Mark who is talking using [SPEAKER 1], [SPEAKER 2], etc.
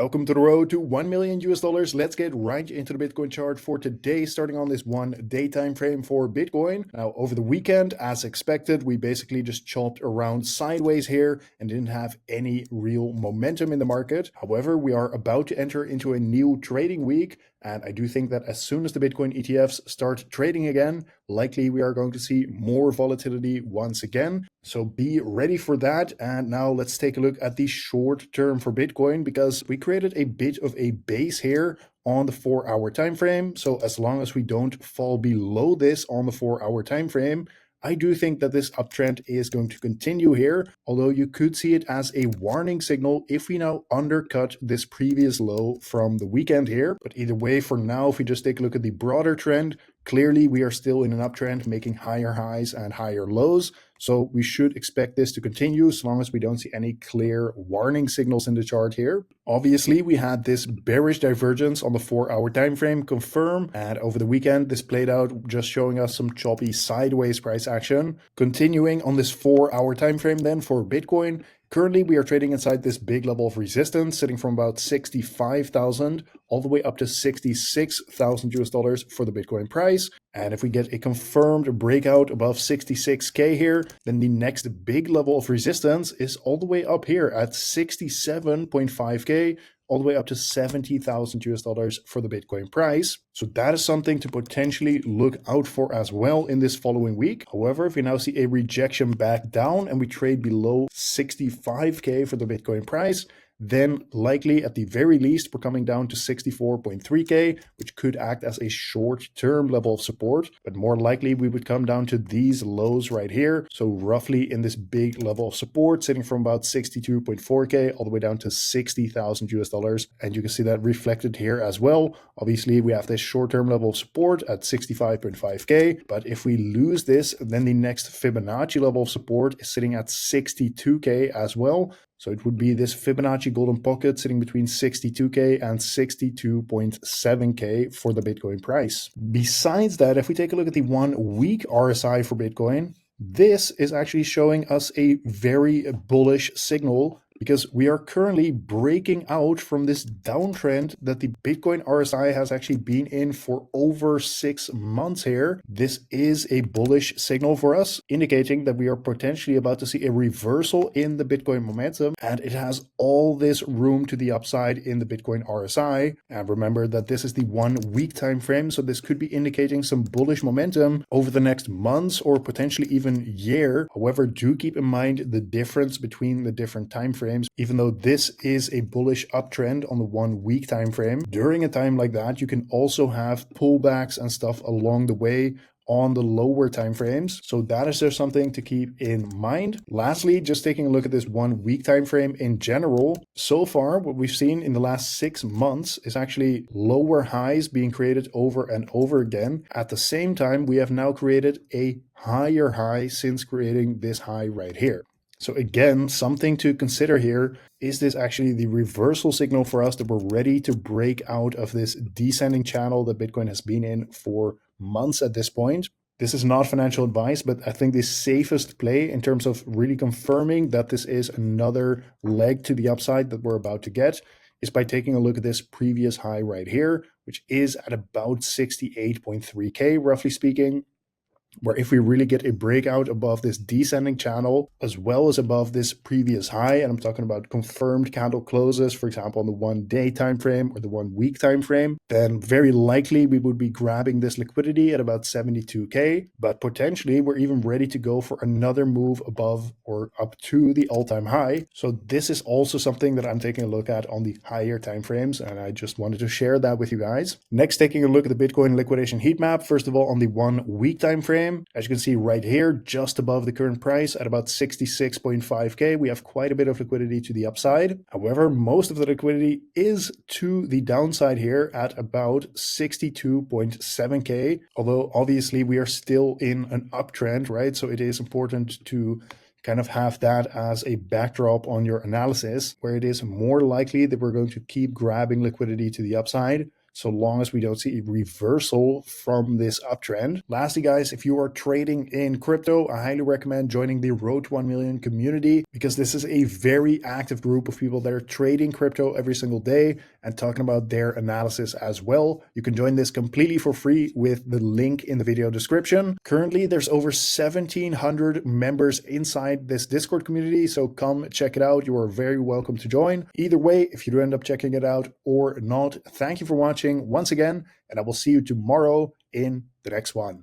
[SPEAKER 1] Welcome to the road to 1 million US dollars. Let's get right into the Bitcoin chart for today, starting on this 1 day time frame for Bitcoin. Now, over the weekend, as expected, we basically just chopped around sideways here and didn't have any real momentum in the market. However, we are about to enter into a new trading week, and I do think that as soon as the Bitcoin ETFs start trading again, likely we are going to see more volatility once again. So be ready for that. And now let's take a look at the short term for Bitcoin, because we created a bit of a base here on the 4-hour time frame. So as long as we don't fall below this on the 4-hour time frame, I do think that this uptrend is going to continue here, although you could see it as a warning signal if we now undercut this previous low from the weekend here. But either way, for now, if we just take a look at the broader trend, clearly we are still in an uptrend, making higher highs and higher lows. So we should expect this to continue as long as we don't see any clear warning signals in the chart here. Obviously, we had this bearish divergence on the 4-hour time frame confirm, and over the weekend this played out, just showing us some choppy sideways price action. Continuing on this 4-hour time frame then for Bitcoin, currently we are trading inside this big level of resistance, sitting from about 65,000 all the way up to 66,000 US dollars for the Bitcoin price. And if we get a confirmed breakout above 66K here, then the next big level of resistance is all the way up here at 67.5K, all the way up to 70,000 US dollars for the Bitcoin price. So that is something to potentially look out for as well in this following week. However, if we now see a rejection back down and we trade below 65K for the Bitcoin price, then likely at the very least we're coming down to 64.3K, which could act as a short-term level of support, but more likely we would come down to these lows right here. So roughly in this big level of support, sitting from about 62.4K all the way down to 60,000 US dollars. And you can see that reflected here as well. Obviously, we have this short-term level of support at 65.5K, but if we lose this, then the next Fibonacci level of support is sitting at 62K as well. So it would be this Fibonacci golden pocket sitting between 62K and 62.7K for the Bitcoin price. Besides that, if we take a look at the 1 week RSI for Bitcoin, this is actually showing us a very bullish signal, because we are currently breaking out from this downtrend that the Bitcoin RSI has actually been in for over 6 months here. This is a bullish signal for us, indicating that we are potentially about to see a reversal in the Bitcoin momentum, and it has all this room to the upside in the Bitcoin RSI. And remember that this is the 1 week time frame, so this could be indicating some bullish momentum over the next months or potentially even year. However, do keep in mind the difference between the different time frames. Even though this is a bullish uptrend on the 1 week time frame, during a time like that, you can also have pullbacks and stuff along the way on the lower time frames. So that is just something to keep in mind. Lastly, just taking a look at this 1 week time frame in general, so far what we've seen in the last 6 months is actually lower highs being created over and over again. At the same time, we have now created a higher high since creating this high right here. So again, something to consider here, is this actually the reversal signal for us that we're ready to break out of this descending channel that Bitcoin has been in for months at this point? This is not financial advice, but I think the safest play in terms of really confirming that this is another leg to the upside that we're about to get is by taking a look at this previous high right here, which is at about 68.3K, roughly speaking, where if we really get a breakout above this descending channel, as well as above this previous high, and I'm talking about confirmed candle closes, for example, on the 1 day time frame or the 1 week time frame, then very likely we would be grabbing this liquidity at about 72K, but potentially we're even ready to go for another move above or up to the all-time high. So this is also something that I'm taking a look at on the higher time frames, and I just wanted to share that with you guys. Next, taking a look at the Bitcoin liquidation heat map, first of all on the 1 week time frame. As you can see right here, just above the current price at about 66.5K, we have quite a bit of liquidity to the upside. However, most of the liquidity is to the downside here at about 62.7K, although obviously we are still in an uptrend, right? So it is important to kind of have that as a backdrop on your analysis, where it is more likely that we're going to keep grabbing liquidity to the upside so long as we don't see a reversal from this uptrend. Lastly, guys, if you are trading in crypto, I highly recommend joining the Road to 1 Million community, because this is a very active group of people that are trading crypto every single day and talking about their analysis as well. You can join this completely for free with the link in the video description. Currently, there's over 1,700 members inside this Discord community, so come check it out. You are very welcome to join. Either way, if you do end up checking it out or not, thank you for watching once again, and I will see you tomorrow in the next one.